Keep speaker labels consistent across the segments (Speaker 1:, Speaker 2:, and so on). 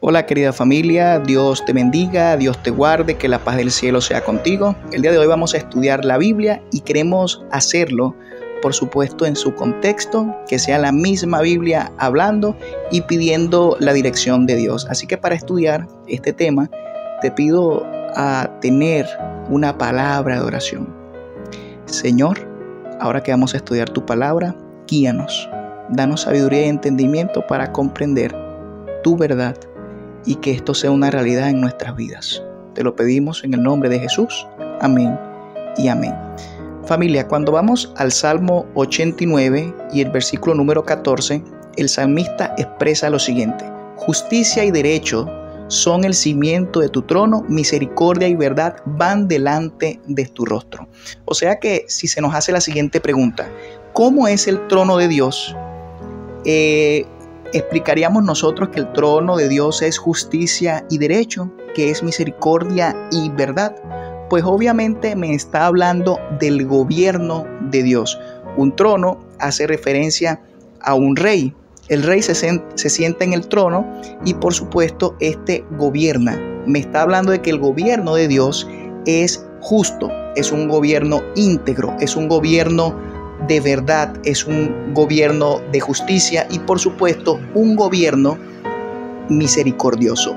Speaker 1: Hola querida familia, Dios te bendiga, Dios te guarde, que la paz del cielo sea contigo. El día de hoy vamos a estudiar la Biblia y queremos hacerlo, por supuesto, en su contexto, que sea la misma Biblia hablando y pidiendo la dirección de Dios. Así que para estudiar este tema, te pido a tener una palabra de oración. Señor, ahora que vamos a estudiar tu palabra, guíanos, danos sabiduría y entendimiento para comprender tu verdad y que esto sea una realidad en nuestras vidas. Te lo pedimos en el nombre de Jesús. Amén y amén. Familia, cuando vamos al Salmo 89 y el versículo número 14, el salmista expresa lo siguiente: justicia y derecho son el cimiento de tu trono, misericordia y verdad van delante de tu rostro. O sea que si se nos hace la siguiente pregunta, ¿cómo es el trono de Dios? Explicaríamos nosotros que el trono de Dios es justicia y derecho, que es misericordia y verdad. Pues obviamente me está hablando del gobierno de Dios. Un trono hace referencia a un rey. El rey se sienta en el trono y por supuesto este gobierna. Me está hablando de que el gobierno de Dios es justo, es un gobierno íntegro, es un gobierno de verdad, es un gobierno de justicia y por supuesto un gobierno misericordioso,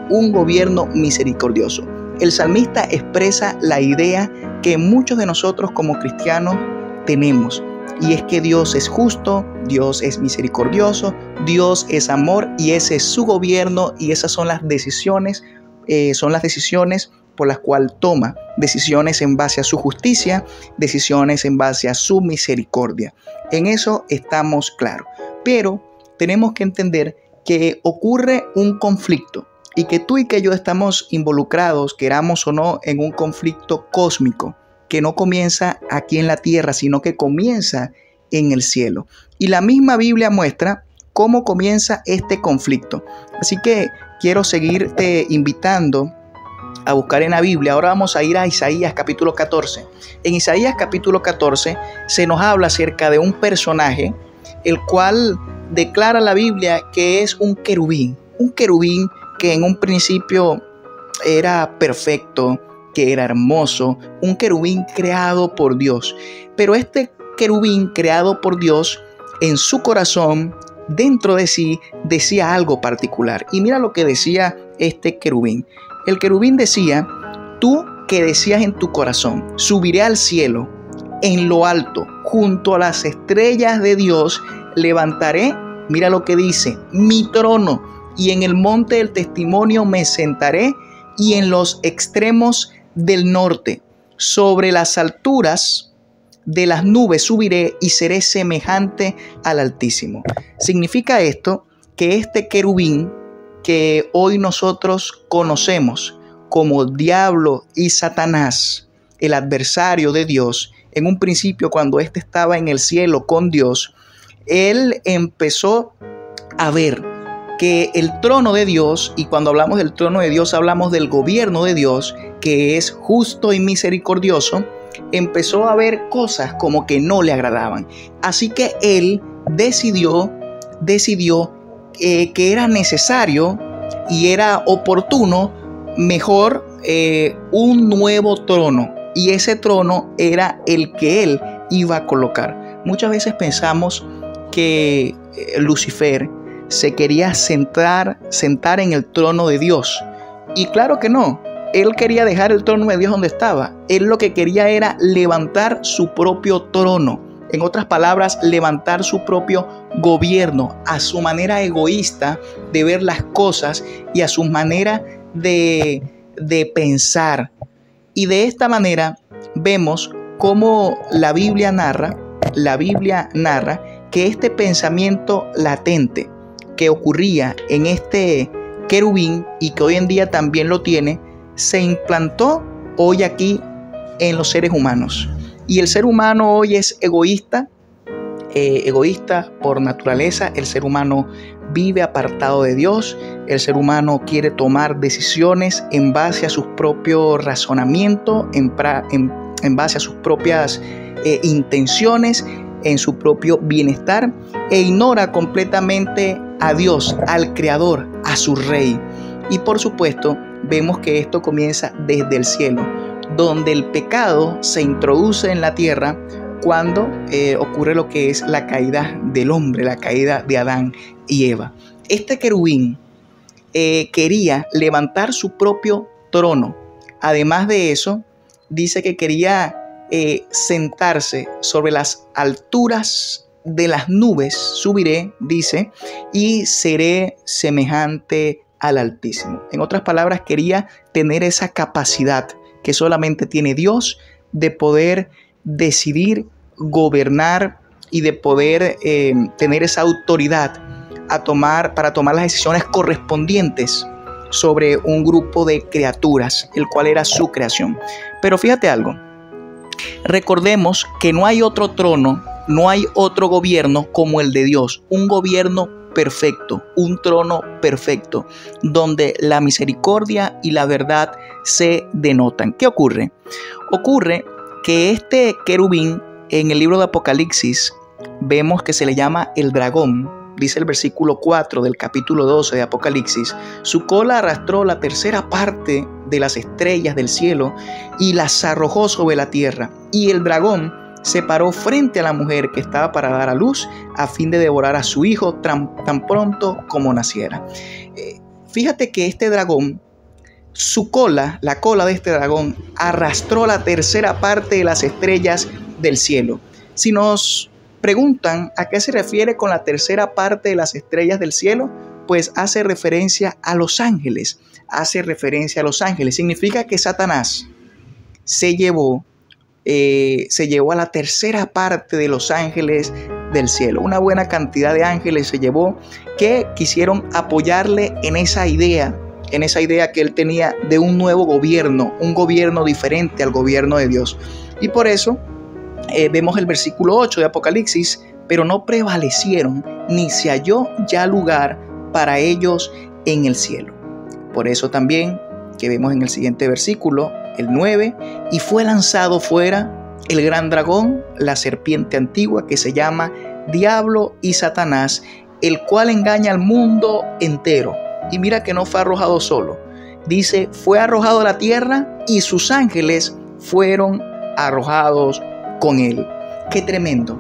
Speaker 1: El salmista expresa la idea que muchos de nosotros como cristianos tenemos, y es que Dios es justo, Dios es misericordioso, Dios es amor y ese es su gobierno y esas son las decisiones, por las cuales toma decisiones en base a su justicia, decisiones en base a su misericordia. En eso estamos claros. Pero tenemos que entender que ocurre un conflicto y que tú y que yo estamos involucrados, queramos o no, en un conflicto cósmico que no comienza aquí en la tierra, sino que comienza en el cielo. Y la misma Biblia muestra cómo comienza este conflicto. Así que quiero seguirte invitando a buscar en la Biblia. Ahora vamos a ir a Isaías capítulo 14. En Isaías capítulo 14 se nos habla acerca de un personaje, el cual declara la Biblia que es un querubín que en un principio era perfecto, que era hermoso, un querubín creado por Dios. Pero este querubín creado por Dios, en su corazón, dentro de sí, decía algo particular. Y mira lo que decía este querubín. El querubín decía: tú que decías en tu corazón, subiré al cielo, en lo alto, junto a las estrellas de Dios, levantaré, mira lo que dice, mi trono, y en el monte del testimonio me sentaré, y en los extremos del norte, sobre las alturas de las nubes subiré y seré semejante al Altísimo. Significa esto que este querubín, que hoy nosotros conocemos como diablo y Satanás, el adversario de Dios, en un principio cuando éste estaba en el cielo con Dios, él empezó a ver que el trono de Dios, y cuando hablamos del trono de Dios hablamos del gobierno de Dios, que es justo y misericordioso, empezó a ver cosas como que no le agradaban. Así que él decidió que era necesario y era oportuno mejor un nuevo trono, y ese trono era el que él iba a colocar. Muchas veces pensamos que Lucifer se quería sentar en el trono de Dios, y claro que no. Él quería dejar el trono de Dios donde estaba. Él lo que quería era levantar su propio trono. En otras palabras, levantar su propio gobierno a su manera egoísta de ver las cosas y a su manera de pensar. Y de esta manera vemos cómo la Biblia narra que este pensamiento latente que ocurría en este querubín y que hoy en día también lo tiene, se implantó hoy aquí en los seres humanos. Y el ser humano hoy es egoísta por naturaleza. El ser humano vive apartado de Dios. El ser humano quiere tomar decisiones en base a sus propios razonamientos, en base a sus propias intenciones, en su propio bienestar, e ignora completamente a Dios, al Creador, a su Rey. Y por supuesto, vemos que esto comienza desde el cielo, donde el pecado se introduce en la tierra cuando ocurre lo que es la caída del hombre, la caída de Adán y Eva. Este querubín quería levantar su propio trono. Además de eso, dice que quería sentarse sobre las alturas de las nubes, subiré, dice, y seré semejante al Altísimo. En otras palabras, quería tener esa capacidad que solamente tiene Dios de poder decidir, gobernar y de poder tener esa autoridad para tomar las decisiones correspondientes sobre un grupo de criaturas, el cual era su creación. Pero fíjate algo, recordemos que no hay otro trono, no hay otro gobierno como el de Dios, un gobierno perfecto, un trono perfecto, donde la misericordia y la verdad se denotan. ¿Qué ocurre? Ocurre que este querubín en el libro de Apocalipsis vemos que se le llama el dragón. Dice el versículo 4 del capítulo 12 de Apocalipsis: su cola arrastró la tercera parte de las estrellas del cielo y las arrojó sobre la tierra. Y el dragón se paró frente a la mujer que estaba para dar a luz a fin de devorar a su hijo tan pronto como naciera. Fíjate que este dragón, su cola, la cola de este dragón, arrastró la tercera parte de las estrellas del cielo. Si nos preguntan a qué se refiere con la tercera parte de las estrellas del cielo, pues hace referencia a los ángeles. Significa que Satanás se llevó a la tercera parte de los ángeles del cielo. Una buena cantidad de ángeles se llevó que quisieron apoyarle en esa idea que él tenía de un nuevo gobierno, un gobierno diferente al gobierno de Dios. Y por eso vemos el versículo 8 de Apocalipsis: pero no prevalecieron, ni se halló ya lugar para ellos en el cielo. Por eso también que vemos en el siguiente versículo, el 9, y fue lanzado fuera el gran dragón, la serpiente antigua, que se llama Diablo y Satanás, el cual engaña al mundo entero. Y mira que no fue arrojado solo. Dice, fue arrojado a la tierra y sus ángeles fueron arrojados con él. ¡Qué tremendo!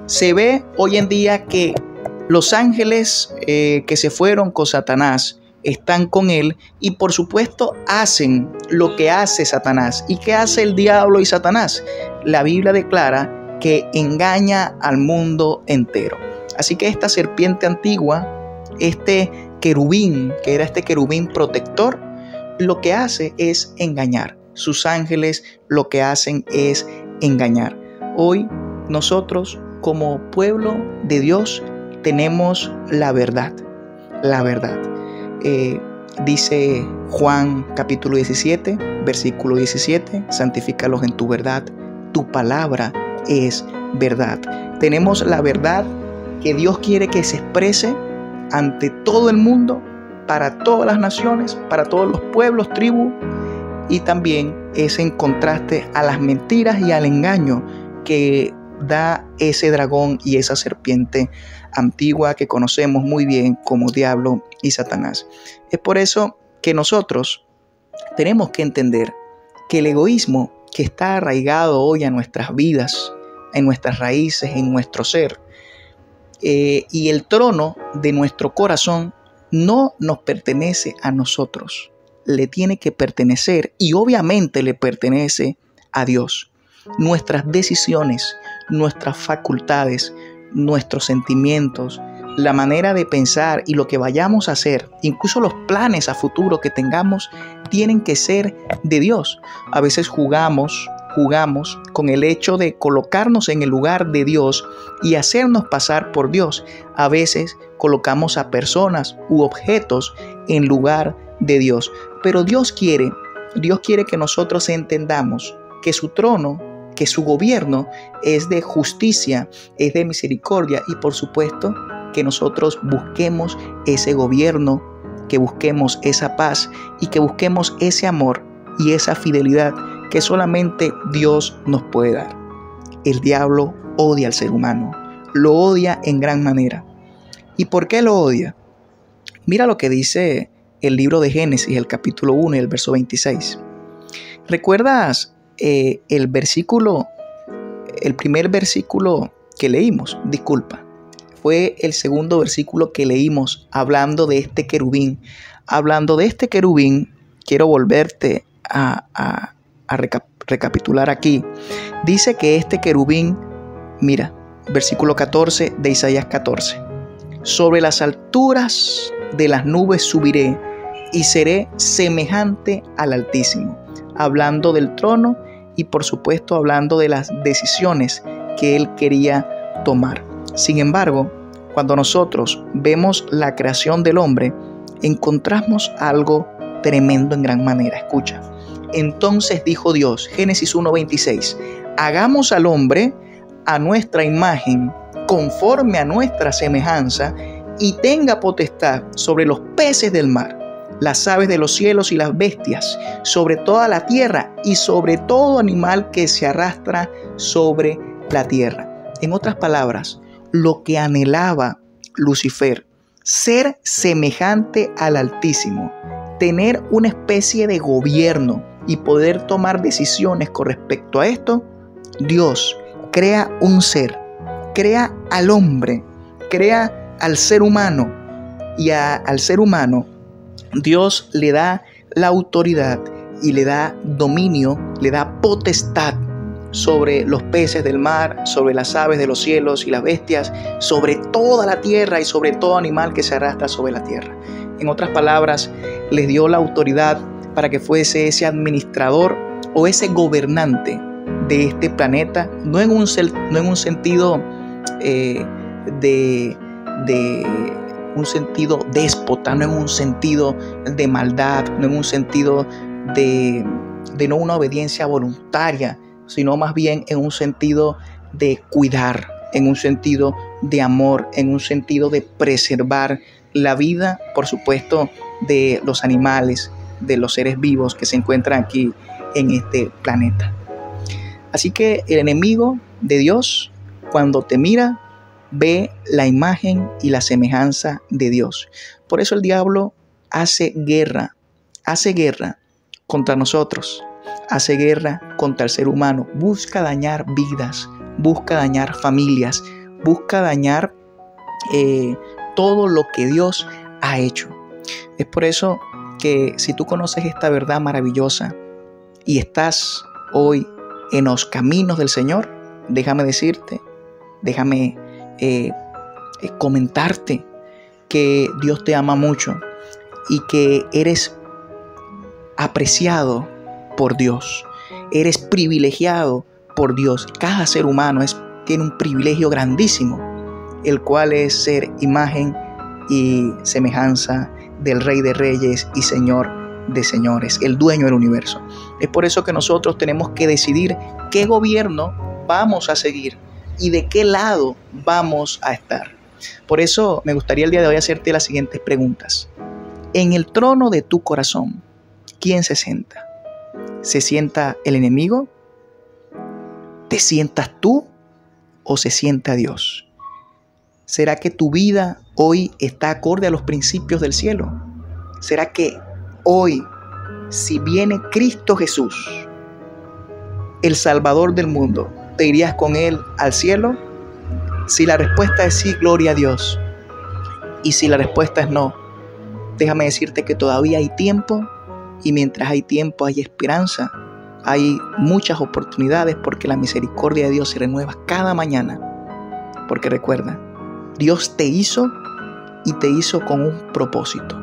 Speaker 1: Se ve hoy en día que los ángeles que se fueron con Satanás están con él y por supuesto hacen lo que hace Satanás. ¿Y qué hace el diablo y Satanás? La Biblia declara que engaña al mundo entero. Así que esta serpiente antigua, este querubín, que era este querubín protector, lo que hace es engañar. Sus ángeles lo que hacen es engañar. Hoy nosotros como pueblo de Dios tenemos la verdad. La verdad. Dice Juan capítulo 17, versículo 17, santifícalos en tu verdad, tu palabra es verdad. Tenemos la verdad que Dios quiere que se exprese ante todo el mundo, para todas las naciones, para todos los pueblos, tribus, y también es en contraste a las mentiras y al engaño que da ese dragón y esa serpiente antigua que conocemos muy bien como Diablo y Satanás. Es por eso que nosotros tenemos que entender que el egoísmo que está arraigado hoy a nuestras vidas, en nuestras raíces, en nuestro ser, y el trono de nuestro corazón no nos pertenece a nosotros, le tiene que pertenecer y obviamente le pertenece a Dios. Nuestras decisiones, nuestras facultades, nuestros sentimientos, la manera de pensar y lo que vayamos a hacer, incluso los planes a futuro que tengamos, tienen que ser de Dios. A veces jugamos con el hecho de colocarnos en el lugar de Dios y hacernos pasar por Dios. A veces colocamos a personas u objetos en lugar de Dios. Pero Dios quiere que nosotros entendamos que su trono, que su gobierno es de justicia, es de misericordia y por supuesto que nosotros busquemos ese gobierno, que busquemos esa paz y que busquemos ese amor y esa fidelidad que solamente Dios nos puede dar. El diablo odia al ser humano, lo odia en gran manera. ¿Y por qué lo odia? Mira lo que dice el libro de Génesis, el capítulo 1 y el verso 26. ¿Recuerdas el primer versículo que leímos? Disculpa. Fue el segundo versículo que leímos hablando de este querubín. Hablando de este querubín, quiero volverte a recapitular aquí. Dice que este querubín, mira, versículo 14 de Isaías 14. Sobre las alturas de las nubes subiré y seré semejante al Altísimo. Hablando del trono y por supuesto hablando de las decisiones que él quería tomar. Sin embargo, cuando nosotros vemos la creación del hombre, encontramos algo tremendo en gran manera. Escucha. Entonces dijo Dios, Génesis 1:26, hagamos al hombre a nuestra imagen, conforme a nuestra semejanza, y tenga potestad sobre los peces del mar, las aves de los cielos y las bestias, sobre toda la tierra y sobre todo animal que se arrastra sobre la tierra. En otras palabras, lo que anhelaba Lucifer, ser semejante al Altísimo, tener una especie de gobierno y poder tomar decisiones con respecto a esto, Dios crea un ser, crea al hombre, crea al ser humano, y al ser humano Dios le da la autoridad y le da dominio, le da potestad sobre los peces del mar, sobre las aves de los cielos y las bestias, sobre toda la tierra y sobre todo animal que se arrastra sobre la tierra. En otras palabras, les dio la autoridad para que fuese ese administrador o ese gobernante de este planeta, no en un sentido un sentido déspota, no en un sentido de maldad, no en un sentido de no una obediencia voluntaria, sino más bien en un sentido de cuidar, en un sentido de amor, en un sentido de preservar la vida, por supuesto, de los animales, de los seres vivos que se encuentran aquí en este planeta. Así que el enemigo de Dios, cuando te mira, ve la imagen y la semejanza de Dios. Por eso el diablo hace guerra contra nosotros, hace guerra contra el ser humano, busca dañar vidas, busca dañar familias, busca dañar todo lo que Dios ha hecho. Es por eso que si tú conoces esta verdad maravillosa y estás hoy en los caminos del Señor, déjame decirte, déjame comentarte que Dios te ama mucho y que eres apreciado por Dios, eres privilegiado por Dios. Cada ser humano tiene un privilegio grandísimo, el cual es ser imagen y semejanza del Rey de Reyes y Señor de señores, el dueño del universo. Es por eso que nosotros tenemos que decidir qué gobierno vamos a seguir y de qué lado vamos a estar. Por eso me gustaría el día de hoy hacerte las siguientes preguntas. En el trono de tu corazón, ¿quién se sienta? ¿Se sienta el enemigo? ¿Te sientas tú o se sienta Dios? ¿Será que tu vida hoy está acorde a los principios del cielo? ¿Será que hoy, si viene Cristo Jesús, el Salvador del mundo, te irías con Él al cielo? Si la respuesta es sí, gloria a Dios. Y si la respuesta es no, déjame decirte que todavía hay tiempo, y mientras hay tiempo hay esperanza, hay muchas oportunidades, porque la misericordia de Dios se renueva cada mañana. Porque recuerda, Dios te hizo y te hizo con un propósito.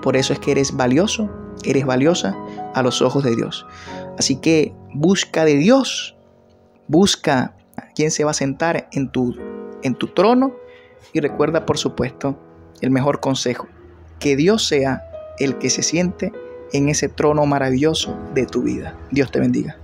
Speaker 1: Por eso es que eres valioso, eres valiosa a los ojos de Dios. Así que busca de Dios, busca a quién se va a sentar en tu trono, y recuerda, por supuesto, el mejor consejo, que Dios sea el que se siente en ese trono maravilloso de tu vida. Dios te bendiga.